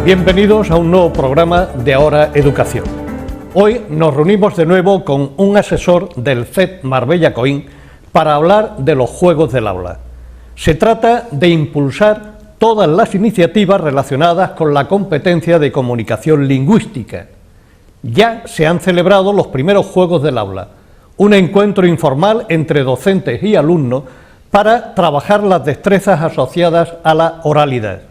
Bienvenidos a un nuevo programa de Ahora Educación. Hoy nos reunimos de nuevo con un asesor del CEP Marbella Coín para hablar de los juegos del aula. Se trata de impulsar todas las iniciativas relacionadas con la competencia de comunicación lingüística. Ya se han celebrado los primeros Juegos del Aula, un encuentro informal entre docentes y alumnos para trabajar las destrezas asociadas a la oralidad.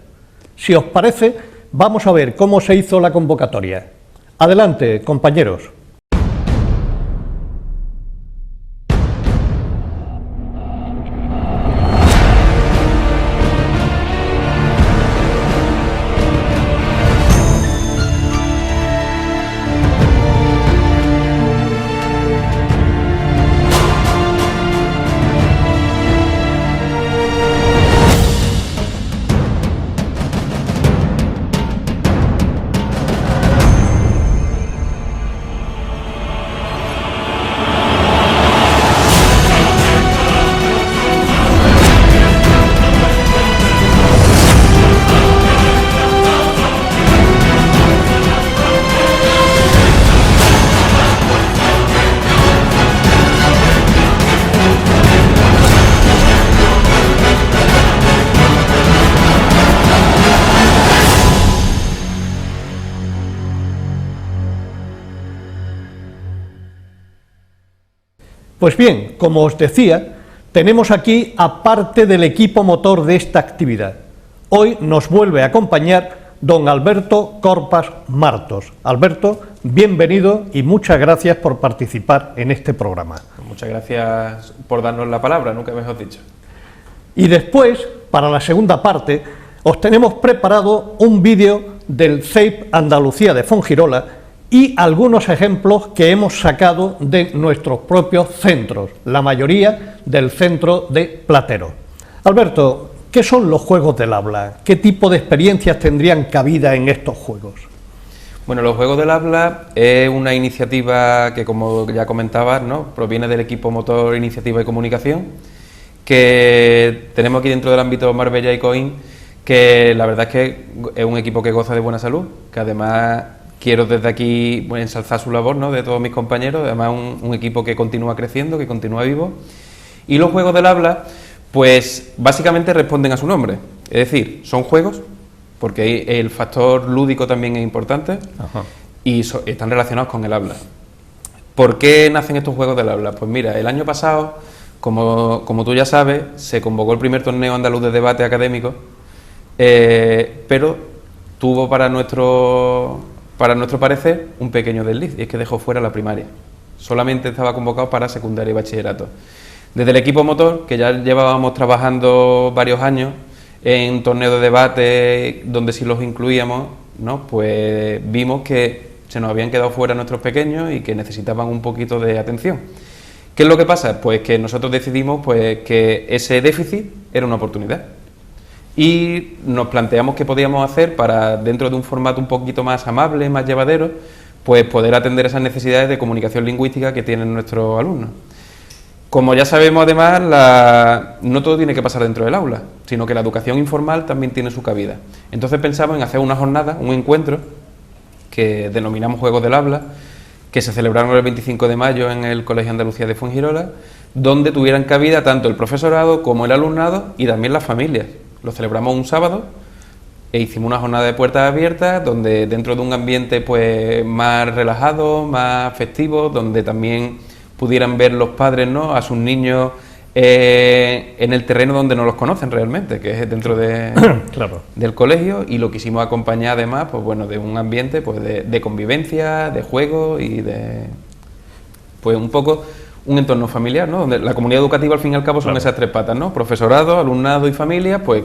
Si os parece, vamos a ver cómo se hizo la convocatoria. Adelante, compañeros. Pues bien, como os decía, tenemos aquí a parte del equipo motor de esta actividad. Hoy nos vuelve a acompañar don Alberto Corpas Martos. Alberto, bienvenido y muchas gracias por participar en este programa. Muchas gracias por darnos la palabra, nunca mejor dicho. Y después, para la segunda parte, os tenemos preparado un vídeo del CEIP Andalucía de Fuengirola y algunos ejemplos que hemos sacado de nuestros propios centros, la mayoría del centro de Platero. Alberto, ¿qué son los Juegos del Aula? ¿Qué tipo de experiencias tendrían cabida en estos juegos? Bueno, los Juegos del Aula es una iniciativa que, como ya comentabas, ¿no?, proviene del equipo motor Iniciativa y Comunicación, que tenemos aquí dentro del ámbito Marbella y Coín, que la verdad es que es un equipo que goza de buena salud, que además quiero desde aquí ensalzar su labor, ¿no?, de todos mis compañeros, además un equipo que continúa creciendo, que continúa vivo. Y los Juegos del Aula, pues básicamente responden a su nombre, es decir, son juegos, porque el factor lúdico también es importante. Ajá. Y están relacionados con el habla. ¿Por qué nacen estos Juegos del Aula? Pues mira, el año pasado, como tú ya sabes, se convocó el primer torneo andaluz de debate académico, pero tuvo para nuestro parecer un pequeño desliz, y es que dejó fuera la primaria. Solamente estaba convocado para secundaria y bachillerato. Desde el equipo motor, que ya llevábamos trabajando varios años en torneos de debate donde sí los incluíamos, ¿no?, pues vimos que se nos habían quedado fuera nuestros pequeños y que necesitaban un poquito de atención. ¿Qué es lo que pasa? Pues que nosotros decidimos pues que ese déficit era una oportunidad. Y nos planteamos qué podíamos hacer para, dentro de un formato un poquito más amable, más llevadero, pues poder atender esas necesidades de comunicación lingüística que tienen nuestros alumnos. Como ya sabemos, además, no todo tiene que pasar dentro del aula, sino que la educación informal también tiene su cabida. Entonces pensamos en hacer una jornada, un encuentro, que denominamos Juegos del Aula, que se celebraron el 25 de mayo en el Colegio Andalucía de Fuengirola, donde tuvieran cabida tanto el profesorado como el alumnado y también las familias. Lo celebramos un sábado e hicimos una jornada de puertas abiertas donde dentro de un ambiente pues más relajado, más festivo, donde también pudieran ver los padres, ¿no?, a sus niños en el terreno donde no los conocen realmente, que es dentro claro, del colegio, y lo quisimos acompañar además pues bueno, de un ambiente pues de convivencia, de juego y de pues un poco un entorno familiar, ¿no?, donde la comunidad educativa al fin y al cabo son claro, esas tres patas, ¿no?, profesorado, alumnado y familia, pues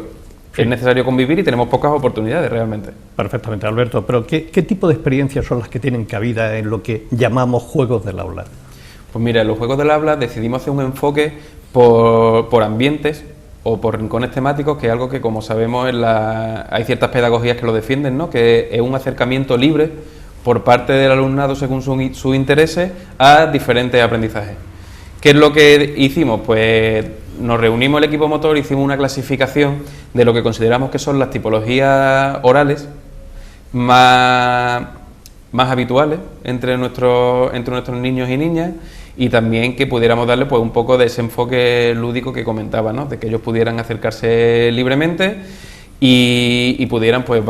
sí, es necesario convivir y tenemos pocas oportunidades realmente. Perfectamente, Alberto, pero ¿qué tipo de experiencias son las que tienen cabida en lo que llamamos Juegos del Aula? Pues mira, en los Juegos del Aula decidimos hacer un enfoque por ambientes o por rincones temáticos, que es algo que, como sabemos, hay ciertas pedagogías que lo defienden, ¿no?, que es un acercamiento libre por parte del alumnado según sus intereses a diferentes aprendizajes. ¿Qué es lo que hicimos? Pues nos reunimos el equipo motor, hicimos una clasificación de lo que consideramos que son las tipologías orales más habituales entre nuestros niños y niñas, y también que pudiéramos darle pues un poco de ese enfoque lúdico que comentaba, ¿no? De que ellos pudieran acercarse libremente y pudieran, pues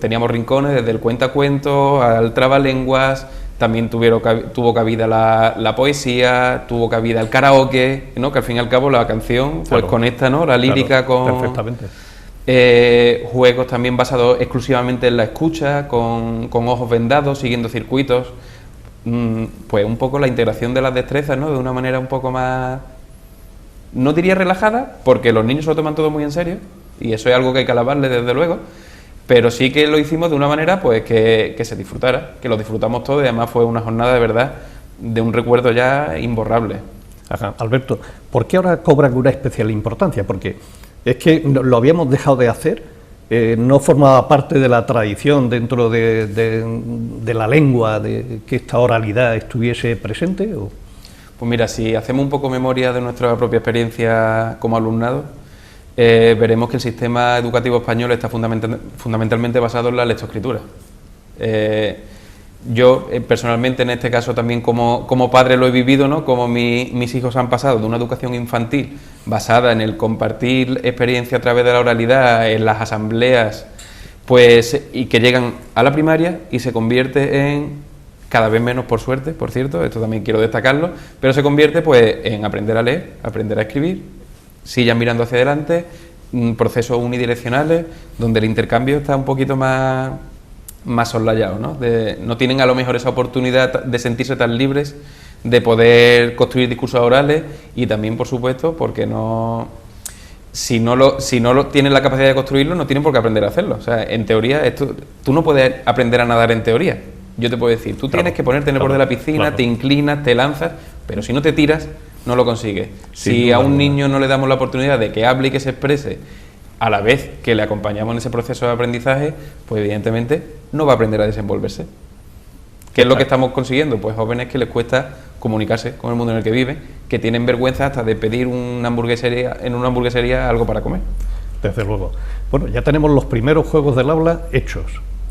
teníamos rincones desde el cuentacuentos al trabalenguas, también tuvo cabida la poesía, tuvo cabida el karaoke, ¿no? Que al fin y al cabo la canción pues claro, conecta, ¿no? La lírica perfectamente. Juegos también basados exclusivamente en la escucha, con ojos vendados, siguiendo circuitos, pues un poco la integración de las destrezas, ¿no? De una manera un poco más, no diría relajada, porque los niños se lo toman todo muy en serio, y eso es algo que hay que alabarle desde luego, pero sí que lo hicimos de una manera pues que se disfrutara, que lo disfrutamos todos, y además fue una jornada de verdad de un recuerdo ya imborrable. Ajá. Alberto, ¿por qué ahora cobran una especial importancia? Porque es que lo habíamos dejado de hacer, no formaba parte de la tradición dentro de la lengua, de que esta oralidad estuviese presente, ¿o? Pues mira, si hacemos un poco memoria de nuestra propia experiencia como alumnado, veremos que el sistema educativo español está fundamentalmente basado en la lectoescritura. Yo personalmente, en este caso también como padre lo he vivido, ¿no? Como mis hijos han pasado de una educación infantil basada en el compartir experiencia a través de la oralidad, en las asambleas, pues, y que llegan a la primaria y se convierte en, cada vez menos por suerte, por cierto, esto también quiero destacarlo, pero se convierte pues en aprender a leer, aprender a escribir, sillas mirando hacia adelante, procesos unidireccionales, donde el intercambio está un poquito más soslayado, ¿no? No tienen a lo mejor esa oportunidad de sentirse tan libres, de poder construir discursos orales, y también, por supuesto, porque si no tienen la capacidad de construirlo, no tienen por qué aprender a hacerlo. O sea, en teoría, tú no puedes aprender a nadar en teoría. Yo te puedo decir, tú tienes que ponerte en el borde de la piscina, te inclinas, te lanzas, pero si no te tiras, no lo consigues. Si a un niño no le damos la oportunidad de que hable y que se exprese, a la vez que le acompañamos en ese proceso de aprendizaje, pues evidentemente no va a aprender a desenvolverse. ¿Qué es lo que estamos consiguiendo? Pues jóvenes que les cuesta comunicarse con el mundo en el que viven, que tienen vergüenza hasta de pedir en una hamburguesería algo para comer. Desde luego. Bueno, ya tenemos los primeros juegos del aula hechos.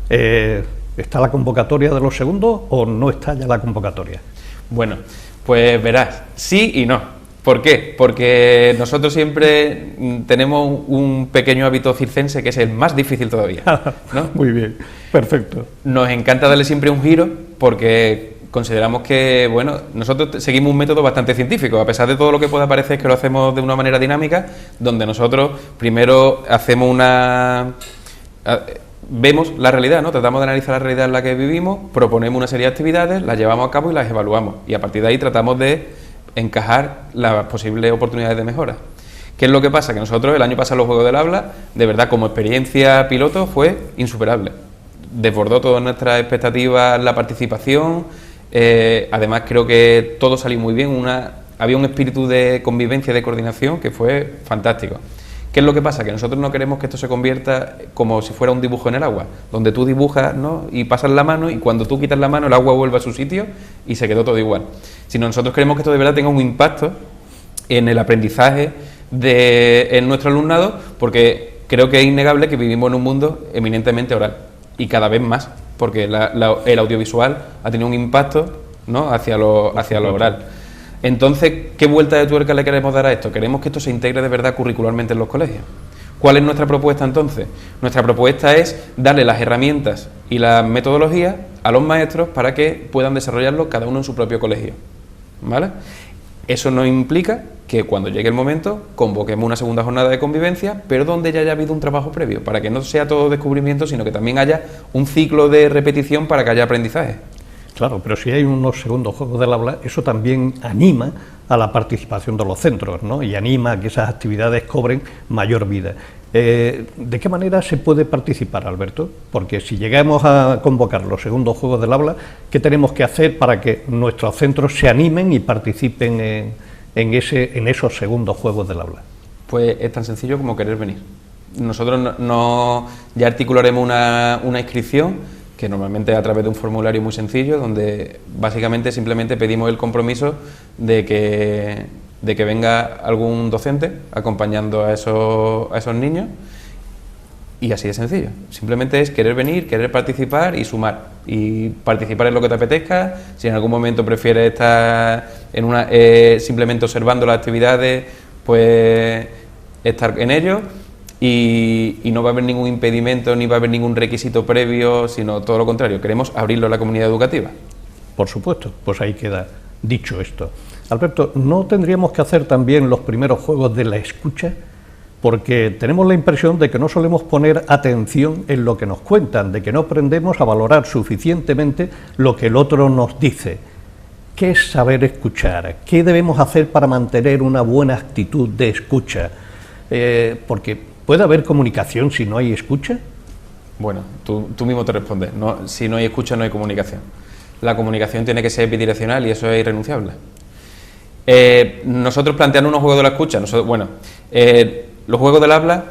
¿Está la convocatoria de los segundos o no está ya la convocatoria? Bueno, pues verás, sí y no. ¿Por qué? Porque nosotros siempre tenemos un pequeño hábito circense que es el más difícil todavía, ¿no? Muy bien, perfecto. Nos encanta darle siempre un giro porque consideramos que, bueno, nosotros seguimos un método bastante científico, a pesar de todo lo que pueda parecer que lo hacemos de una manera dinámica, donde nosotros primero hacemos vemos la realidad, ¿no? Tratamos de analizar la realidad en la que vivimos, proponemos una serie de actividades, las llevamos a cabo y las evaluamos, y a partir de ahí tratamos de encajar las posibles oportunidades de mejora. ¿Qué es lo que pasa? Que nosotros el año pasado los Juegos del Habla, de verdad como experiencia piloto, fue insuperable. Desbordó todas nuestras expectativas la participación, además creo que todo salió muy bien, había un espíritu de convivencia y de coordinación que fue fantástico. ¿Qué es lo que pasa? Que nosotros no queremos que esto se convierta como si fuera un dibujo en el agua, donde tú dibujas, ¿no? Y pasas la mano y cuando tú quitas la mano el agua vuelve a su sitio y se quedó todo igual. Sino nosotros queremos que esto de verdad tenga un impacto en el aprendizaje en nuestro alumnado, porque creo que es innegable que vivimos en un mundo eminentemente oral y cada vez más, porque el audiovisual ha tenido un impacto, ¿no? hacia lo oral. Entonces, ¿qué vuelta de tuerca le queremos dar a esto? Queremos que esto se integre de verdad curricularmente en los colegios. ¿Cuál es nuestra propuesta entonces? Nuestra propuesta es darle las herramientas y las metodologías a los maestros para que puedan desarrollarlo cada uno en su propio colegio, ¿vale? Eso no implica que cuando llegue el momento convoquemos una segunda jornada de convivencia, pero donde ya haya habido un trabajo previo, para que no sea todo descubrimiento, sino que también haya un ciclo de repetición para que haya aprendizaje. Claro, pero si hay unos segundos juegos del aula, eso también anima a la participación de los centros, ¿no? Y anima a que esas actividades cobren mayor vida. ¿De qué manera se puede participar, Alberto? Porque si llegamos a convocar los segundos juegos del aula, ¿qué tenemos que hacer para que nuestros centros se animen y participen en esos segundos juegos del aula? Pues es tan sencillo como querer venir. Nosotros ya articularemos una inscripción, que normalmente es a través de un formulario muy sencillo, donde básicamente simplemente pedimos el compromiso de que venga algún docente acompañando a esos niños, Y así de sencillo. Simplemente es querer venir, querer participar y sumar. Y participar en lo que te apetezca. Si en algún momento prefieres estar simplemente observando las actividades, pues estar en ello. Y no va a haber ningún impedimento ni va a haber ningún requisito previo, sino todo lo contrario. Queremos abrirlo a la comunidad educativa. Por supuesto, pues ahí queda dicho esto. Alberto, ¿no tendríamos que hacer también los primeros juegos de la escucha? Porque tenemos la impresión de que no solemos poner atención en lo que nos cuentan, de que no aprendemos a valorar suficientemente lo que el otro nos dice. ¿Qué es saber escuchar? ¿Qué debemos hacer para mantener una buena actitud de escucha? Porque ¿puede haber comunicación si no hay escucha? Bueno, tú mismo te respondes. No, si no hay escucha, no hay comunicación. La comunicación tiene que ser bidireccional y eso es irrenunciable. Nosotros planteando unos juegos de la escucha, los juegos del habla,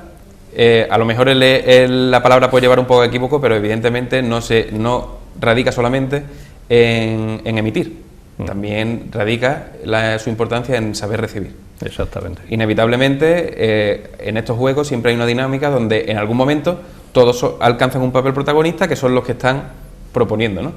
a lo mejor la palabra puede llevar un poco de equívoco, pero evidentemente no radica solamente en emitir, también radica su importancia en saber recibir. Exactamente. Inevitablemente, en estos juegos siempre hay una dinámica donde en algún momento todos alcanzan un papel protagonista, que son los que están proponiendo, ¿no?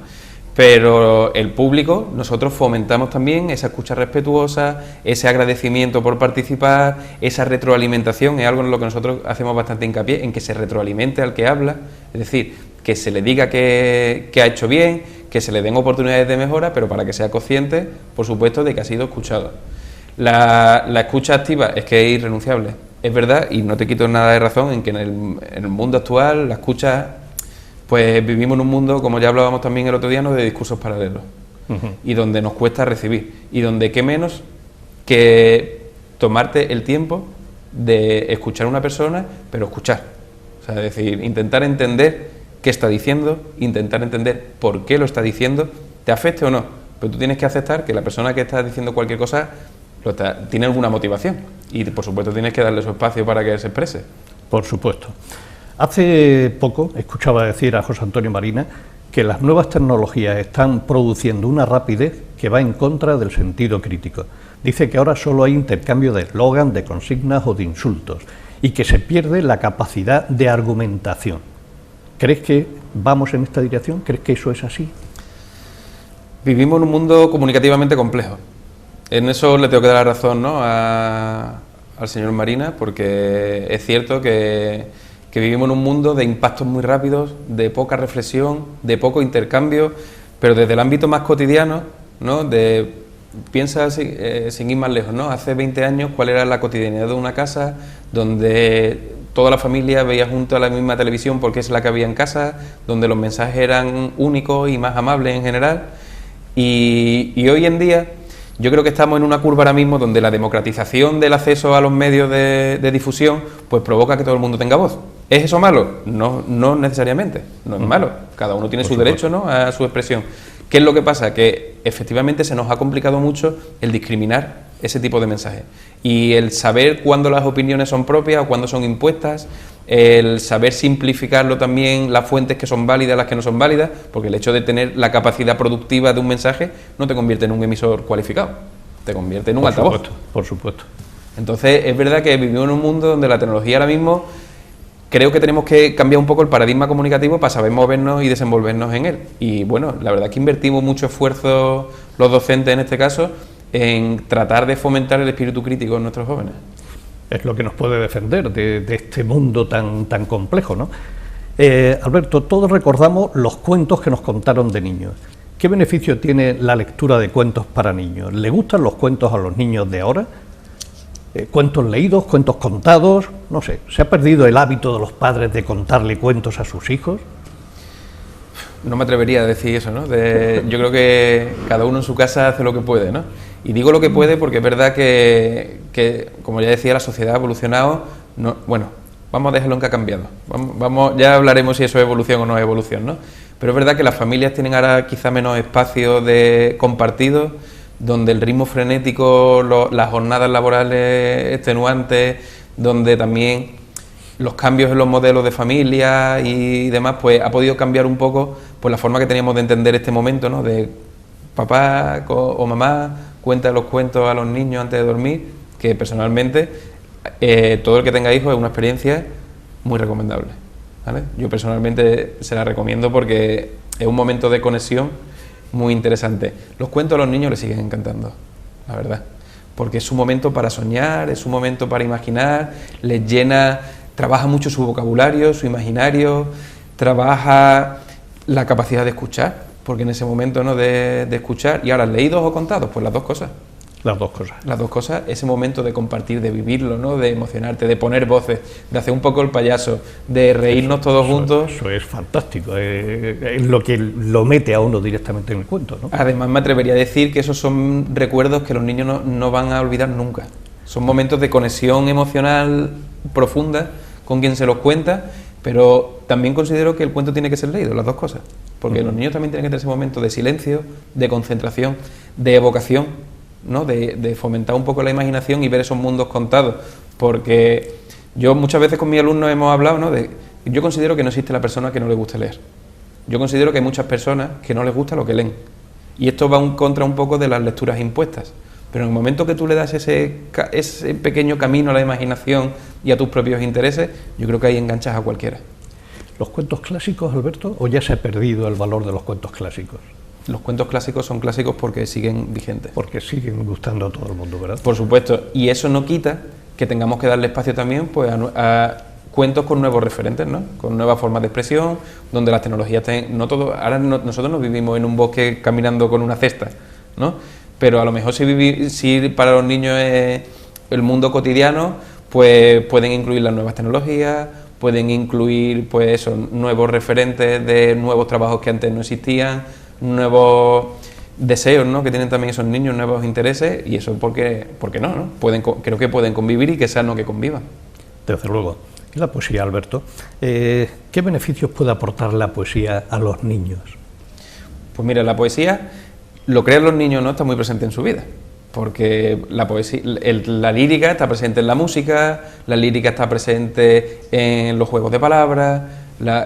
Pero el público, nosotros fomentamos también esa escucha respetuosa, ese agradecimiento por participar, esa retroalimentación, es algo en lo que nosotros hacemos bastante hincapié, en que se retroalimente al que habla, es decir, que se le diga que ha hecho bien, que se le den oportunidades de mejora, pero para que sea consciente, por supuesto, de que ha sido escuchado. La escucha activa es que es irrenunciable, es verdad, y no te quito nada de razón en que en el mundo actual la escucha... Pues vivimos en un mundo, como ya hablábamos también el otro día, de discursos paralelos, y donde nos cuesta recibir, y donde qué menos que tomarte el tiempo de escuchar a una persona, pero escuchar. O sea, es decir, intentar entender qué está diciendo, intentar entender por qué lo está diciendo, te afecte o no, pero tú tienes que aceptar que la persona que está diciendo cualquier cosa tiene alguna motivación, y por supuesto tienes que darle su espacio para que se exprese. Por supuesto. Hace poco escuchaba decir a José Antonio Marina que las nuevas tecnologías están produciendo una rapidez que va en contra del sentido crítico. Dice que ahora solo hay intercambio de eslogan, de consignas o de insultos y que se pierde la capacidad de argumentación. ¿Crees que vamos en esta dirección? ¿Crees que eso es así? Vivimos en un mundo comunicativamente complejo. En eso le tengo que dar la razón, ¿no?, al señor Marina, porque es cierto que vivimos en un mundo de impactos muy rápidos, de poca reflexión, de poco intercambio, pero desde el ámbito más cotidiano, ¿no? Piensa sin ir más lejos, ¿no? Hace 20 años, ¿cuál era la cotidianidad de una casa donde toda la familia veía junto a la misma televisión porque es la que había en casa, donde los mensajes eran únicos y más amables en general? Y hoy en día yo creo que estamos en una curva ahora mismo donde la democratización del acceso a los medios de difusión pues provoca que todo el mundo tenga voz. ¿Es eso malo? No necesariamente, no es malo. Cada uno tiene su derecho, ¿no?, a su expresión. ¿Qué es lo que pasa? Que efectivamente se nos ha complicado mucho el discriminar ese tipo de mensajes. Y el saber cuándo las opiniones son propias o cuándo son impuestas, el saber simplificarlo también, las fuentes que son válidas, las que no son válidas, porque el hecho de tener la capacidad productiva de un mensaje no te convierte en un emisor cualificado, te convierte en un altavoz. Por supuesto. Entonces es verdad que vivimos en un mundo donde la tecnología ahora mismo, creo que tenemos que cambiar un poco el paradigma comunicativo para saber movernos y desenvolvernos en él. Y bueno, la verdad es que invertimos mucho esfuerzo, los docentes en este caso, en tratar de fomentar el espíritu crítico en nuestros jóvenes. Es lo que nos puede defender de este mundo tan complejo, ¿no? Alberto, todos recordamos los cuentos que nos contaron de niños. ¿Qué beneficio tiene la lectura de cuentos para niños? ¿Le gustan los cuentos a los niños de ahora? ¿Cuentos leídos, cuentos contados? No sé, ¿se ha perdido el hábito de los padres de contarle cuentos a sus hijos? No me atrevería a decir eso, ¿no? Yo creo que cada uno en su casa hace lo que puede, ¿no? Y digo lo que puede porque es verdad que como ya decía, la sociedad ha evolucionado. Bueno, vamos a dejarlo en que ha cambiado. Ya hablaremos si eso es evolución o no es evolución, ¿no? Pero es verdad que las familias tienen ahora quizá menos espacio de compartido, donde el ritmo frenético, las jornadas laborales extenuantes, donde también los cambios en los modelos de familia y demás, pues ha podido cambiar un poco pues la forma que teníamos de entender este momento, ¿no? De papá o mamá cuenta los cuentos a los niños antes de dormir, que personalmente todo el que tenga hijos es una experiencia muy recomendable. ¿vale? Yo personalmente se la recomiendo porque es un momento de conexión muy interesante. Los cuentos a los niños les siguen encantando, la verdad, porque es un momento para soñar, es un momento para imaginar, les llena, trabaja mucho su vocabulario, su imaginario, trabaja la capacidad de escuchar, porque en ese momento, ¿no?, de escuchar, y ahora leídos o contados, pues las dos cosas. Las dos cosas. Las dos cosas, ese momento de compartir, de vivirlo, ¿no?, de emocionarte, de poner voces, de hacer un poco el payaso, de reírnos todos juntos. Eso es fantástico, es lo que lo mete a uno directamente en el cuento, ¿no? Además, me atrevería a decir que esos son recuerdos que los niños no van a olvidar nunca. Son momentos de conexión emocional profunda con quien se los cuenta, pero también considero que el cuento tiene que ser leído, las dos cosas, porque los niños también tienen que tener ese momento de silencio, de concentración, de evocación, ¿no?, de fomentar un poco la imaginación y ver esos mundos contados, porque yo muchas veces con mis alumnos hemos hablado, ¿no?, yo considero que no existe la persona que no le guste leer. Yo considero que hay muchas personas que no les gusta lo que leen, y esto va en contra un poco de las lecturas impuestas, pero en el momento que tú le das ese pequeño camino a la imaginación y a tus propios intereses, yo creo que ahí enganchas a cualquiera. ¿Los cuentos clásicos, Alberto, o ya se ha perdido el valor de los cuentos clásicos? Los cuentos clásicos son clásicos porque siguen vigentes. Porque siguen gustando a todo el mundo, ¿verdad? Por supuesto, y eso no quita que tengamos que darle espacio también, pues, a cuentos con nuevos referentes, ¿no?, con nuevas formas de expresión, donde las tecnologías ahora nosotros no vivimos en un bosque caminando con una cesta, ¿no?, pero a lo mejor si para los niños es el mundo cotidiano, pues pueden incluir las nuevas tecnologías, pueden incluir, pues eso, nuevos referentes de nuevos trabajos que antes no existían, nuevos deseos, ¿no?, que tienen también esos niños, nuevos intereses, y eso porque no, creo que pueden convivir y que es sano que convivan. Desde luego. ¿Y la poesía, Alberto? ¿Qué beneficios puede aportar la poesía a los niños? Pues mira, la poesía, lo crean los niños, ¿no?, está muy presente en su vida, porque la poesía, la lírica está presente en la música, la lírica está presente en los juegos de palabras,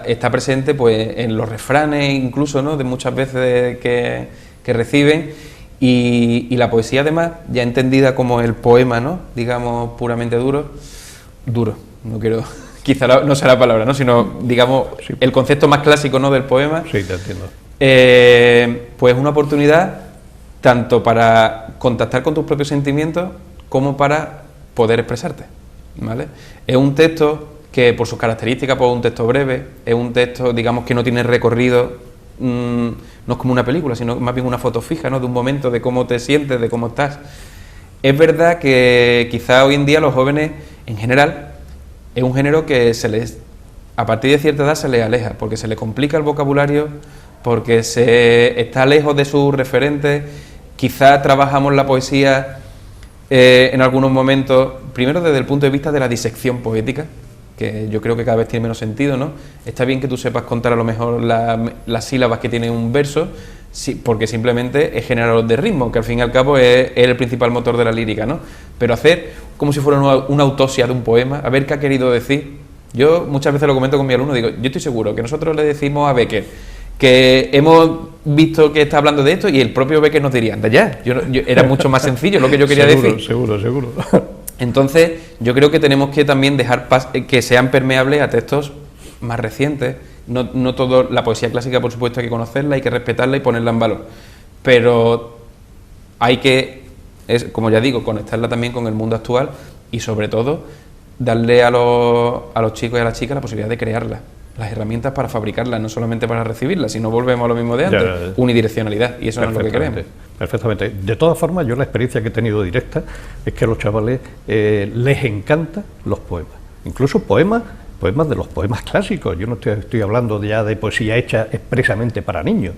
está presente, pues, en los refranes incluso, ¿no?, de muchas veces que reciben, y la poesía además, ya entendida como el poema, ¿no?, digamos puramente duro, no quiero, quizá no sea la palabra, ¿no?, sino, digamos, sí, el concepto más clásico, ¿no?, del poema. Sí, te entiendo. Pues una oportunidad tanto para contactar con tus propios sentimientos como para poder expresarte, ¿vale? Es un texto que por sus características, pues, es un texto breve, es un texto, digamos, que no tiene recorrido, no es como una película, sino más bien una foto fija, ¿no?, de un momento, de cómo te sientes, de cómo estás. Es verdad que quizá hoy en día los jóvenes, en general, es un género que a partir de cierta edad se les aleja, porque se les complica el vocabulario, porque se está lejos de sus referentes. Quizá trabajamos la poesía en algunos momentos, primero desde el punto de vista de la disección poética, que yo creo que cada vez tiene menos sentido, ¿no? Está bien que tú sepas contar a lo mejor las sílabas que tiene un verso, sí, porque simplemente es generador de ritmo, que al fin y al cabo es el principal motor de la lírica, ¿no? Pero hacer como si fuera una autopsia de un poema, a ver qué ha querido decir. Yo muchas veces lo comento con mi alumno, digo, yo estoy seguro que nosotros le decimos a Becker que hemos visto que está hablando de esto, y el propio Becker nos diría, anda ya, era mucho más sencillo lo que yo quería decir. Seguro. Entonces, yo creo que tenemos que también dejar que sean permeables a textos más recientes. No todo, la poesía clásica, por supuesto, hay que conocerla, hay que respetarla y ponerla en valor, pero hay que, como ya digo, conectarla también con el mundo actual, y sobre todo darle a los chicos y a las chicas la posibilidad de crearla, las herramientas para fabricarla, no solamente para recibirla, sino volvemos a lo mismo de antes, unidireccionalidad, y eso no es lo que queremos. Perfectamente. De todas formas, yo la experiencia que he tenido directa es que a los chavales les encantan los poemas, incluso poemas de los poemas clásicos. Yo no estoy hablando ya de poesía hecha expresamente para niños,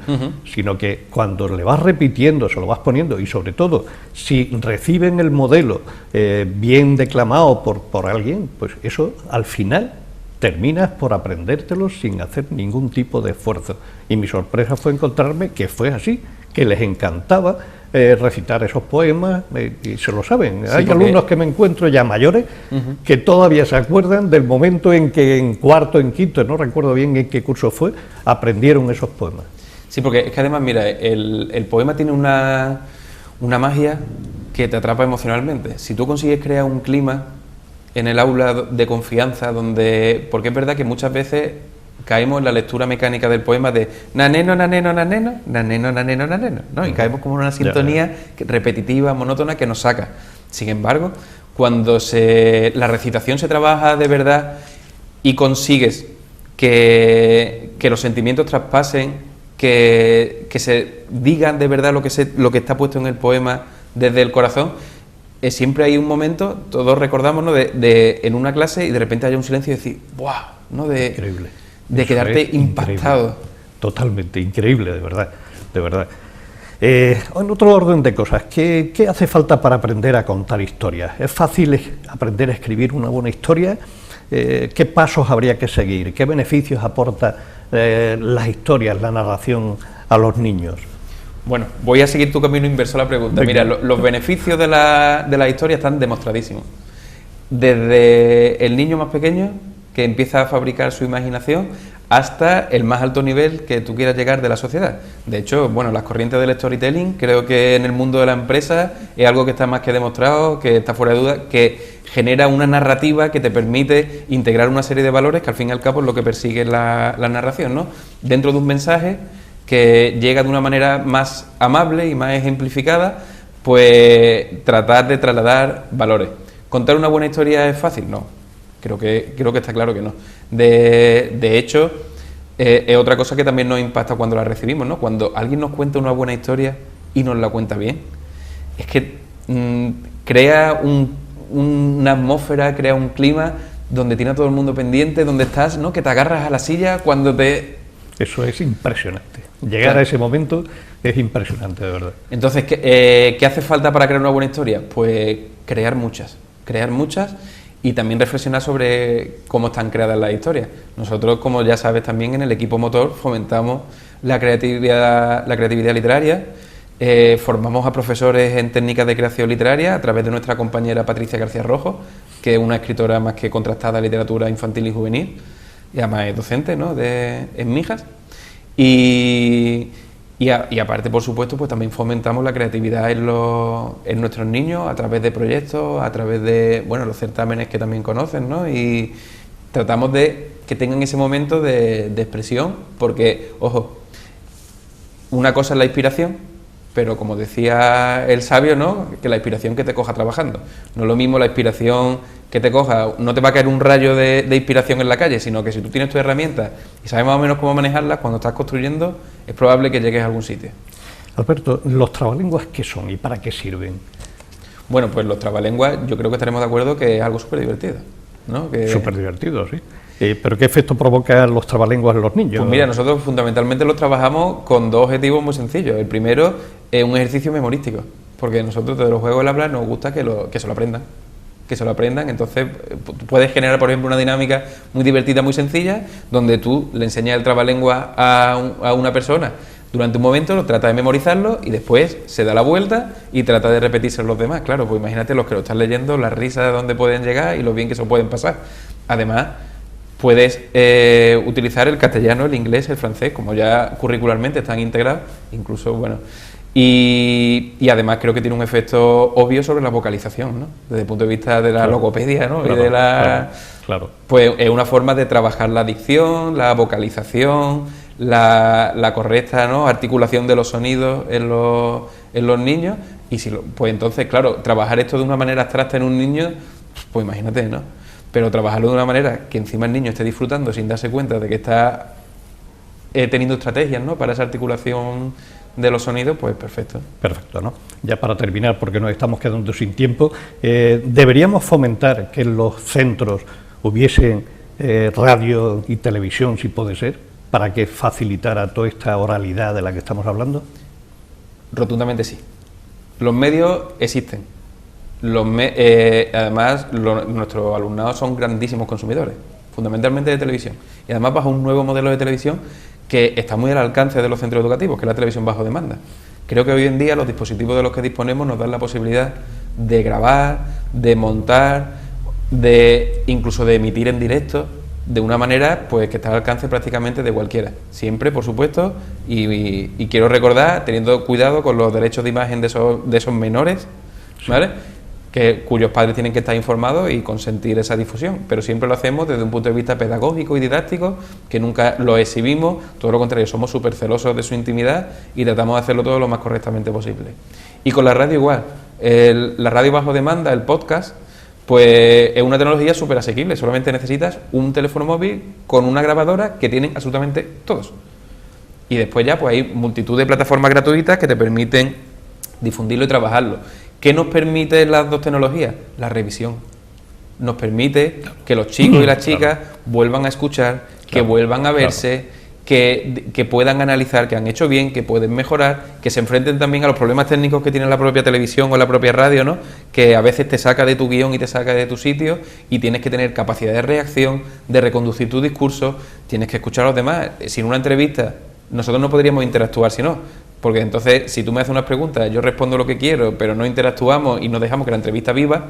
sino que cuando le vas repitiendo, se lo vas poniendo, y sobre todo, si reciben el modelo bien declamado por alguien, pues eso al final terminas por aprendértelo sin hacer ningún tipo de esfuerzo. Y mi sorpresa fue encontrarme que fue así, que les encantaba recitar esos poemas, y se lo saben. Sí, hay alumnos que me encuentro ya mayores que todavía se acuerdan del momento en que en cuarto, en quinto, no recuerdo bien en qué curso fue, aprendieron esos poemas. Sí, porque es que además, mira, el poema tiene una magia que te atrapa emocionalmente. Si tú consigues crear un clima en el aula de confianza, porque es verdad que muchas veces caemos en la lectura mecánica del poema de naneno, naneno, naneno, naneno, naneno, naneno, ¿no? Y caemos como en una sintonía repetitiva, monótona, que nos saca. Sin embargo, cuando la recitación se trabaja de verdad y consigues que los sentimientos traspasen, que se digan de verdad lo que está puesto en el poema desde el corazón, siempre hay un momento, todos recordamos, ¿no?, de en una clase y de repente haya un silencio y decir, ¡buah!, ¿no? Increíble. De quedarte impactado. Increíble. Totalmente, increíble, de verdad, de verdad. En otro orden de cosas, ¿qué hace falta para aprender a contar historias? ¿Es fácil aprender a escribir una buena historia? ¿Qué pasos habría que seguir? ¿Qué beneficios aporta las historias, la narración a los niños? Bueno, voy a seguir tu camino inverso a la pregunta. Venga. Mira, los beneficios de la historia están demostradísimos. Desde el niño más pequeño, que empieza a fabricar su imaginación, hasta el más alto nivel que tú quieras llegar de la sociedad. De hecho, bueno, las corrientes del storytelling, creo que en el mundo de la empresa es algo que está más que demostrado, que está fuera de duda, que genera una narrativa que te permite integrar una serie de valores que al fin y al cabo es lo que persigue la narración, ¿no? Dentro de un mensaje que llega de una manera más amable y más ejemplificada, pues tratar de trasladar valores. ¿Contar una buena historia es fácil? No. Creo que está claro que no. De hecho, es otra cosa que también nos impacta cuando la recibimos, ¿no? Cuando alguien nos cuenta una buena historia y nos la cuenta bien, es que crea una atmósfera, crea un clima donde tiene a todo el mundo pendiente, donde estás, ¿no?, que te agarras a la silla cuando te... Eso es impresionante. Llegar a ese momento es impresionante, de verdad. Entonces, ¿qué hace falta para crear una buena historia? Pues crear muchas y también reflexionar sobre cómo están creadas las historias. Nosotros, como ya sabes, también en el equipo motor fomentamos la creatividad literaria, formamos a profesores en técnicas de creación literaria a través de nuestra compañera Patricia García Rojo, que es una escritora más que contrastada de literatura infantil y juvenil, y además es docente, ¿no?, en Mijas. Y aparte, por supuesto, pues también fomentamos la creatividad en nuestros niños a través de proyectos, a través de, bueno, los certámenes que también conocen, ¿no? Y tratamos de que tengan ese momento de expresión, porque, ojo, una cosa es la inspiración, pero como decía el sabio, ¿no?, que la inspiración que te coja trabajando. No es lo mismo la inspiración que te coja, no te va a caer un rayo de inspiración en la calle, sino que si tú tienes tus herramientas y sabes más o menos cómo manejarlas, cuando estás construyendo, es probable que llegues a algún sitio. Alberto, ¿los trabalenguas qué son y para qué sirven? Bueno, pues los trabalenguas, yo creo que estaremos de acuerdo que es algo súper divertido, ¿no? Súper divertido, sí. ¿Pero qué efecto provocan los trabalenguas en los niños? Pues mira, nosotros fundamentalmente los trabajamos con dos objetivos muy sencillos. El primero es un ejercicio memorístico, porque nosotros de los juegos del habla nos gusta que se lo aprendan. Entonces puedes generar, por ejemplo, una dinámica muy divertida, muy sencilla, donde tú le enseñas el trabalengua a una persona durante un momento, lo trata de memorizarlo y después se da la vuelta y trata de repetirse los demás. Claro, pues imagínate los que lo están leyendo, las risas de dónde pueden llegar y lo bien que se pueden pasar. Además, puedes utilizar el castellano, el inglés, el francés, como ya curricularmente están integrados, incluso, bueno... Y además creo que tiene un efecto obvio sobre la vocalización, ¿no? Desde el punto de vista de la logopedia, ¿no? Claro, y de claro. Pues es una forma de trabajar la dicción, la vocalización, la correcta, ¿no?, articulación de los sonidos en los niños. Y pues entonces, claro, trabajar esto de una manera abstracta en un niño, pues imagínate, ¿no? Pero trabajarlo de una manera que encima el niño esté disfrutando sin darse cuenta de que está teniendo estrategias, ¿no?, para esa articulación de los sonidos, pues perfecto. Perfecto, ¿no? Ya para terminar, porque nos estamos quedando sin tiempo, ¿deberíamos fomentar que en los centros hubiesen radio y televisión, si puede ser, para que facilitara toda esta oralidad de la que estamos hablando? Rotundamente sí. Los medios existen. Además, nuestros alumnados son grandísimos consumidores, fundamentalmente de televisión. Y además bajo un nuevo modelo de televisión que está muy al alcance de los centros educativos, que es la televisión bajo demanda. Creo que hoy en día los dispositivos de los que disponemos nos dan la posibilidad de grabar, de montar, incluso de emitir en directo, de una manera pues que está al alcance prácticamente de cualquiera. Siempre, por supuesto, y quiero recordar, teniendo cuidado con los derechos de imagen de esos menores, ¿vale? cuyos padres tienen que estar informados y consentir esa difusión, pero siempre lo hacemos desde un punto de vista pedagógico y didáctico, que nunca lo exhibimos, todo lo contrario, somos súper celosos de su intimidad y tratamos de hacerlo todo lo más correctamente posible. Y con la radio igual, la radio bajo demanda, el podcast, pues es una tecnología súper asequible, solamente necesitas un teléfono móvil con una grabadora que tienen absolutamente todos. Y después ya pues hay multitud de plataformas gratuitas que te permiten difundirlo y trabajarlo. ¿Qué nos permite las dos tecnologías? La revisión. Nos permite que los chicos y las chicas vuelvan a escuchar, que vuelvan a verse, que puedan analizar, que han hecho bien, que pueden mejorar, que se enfrenten también a los problemas técnicos que tiene la propia televisión o la propia radio, ¿no? Que a veces te saca de tu guión y te saca de tu sitio y tienes que tener capacidad de reacción, de reconducir tu discurso, tienes que escuchar a los demás. Sin una entrevista nosotros no podríamos interactuar si no, porque entonces si tú me haces unas preguntas, yo respondo lo que quiero, pero no interactuamos y no dejamos que la entrevista viva,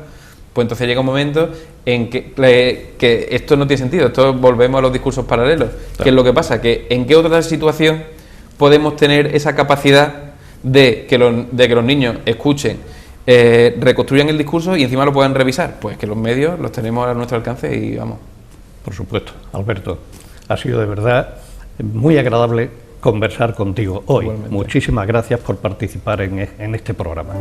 pues entonces llega un momento en que esto no tiene sentido, esto volvemos a los discursos paralelos. Claro. ¿Qué es lo que pasa? Que ¿en qué otra situación podemos tener esa capacidad de que los niños escuchen, reconstruyan el discurso y encima lo puedan revisar? Pues que los medios los tenemos a nuestro alcance y vamos. Por supuesto, Alberto, ha sido de verdad muy agradable conversar contigo hoy. Igualmente. Muchísimas gracias por participar en este programa.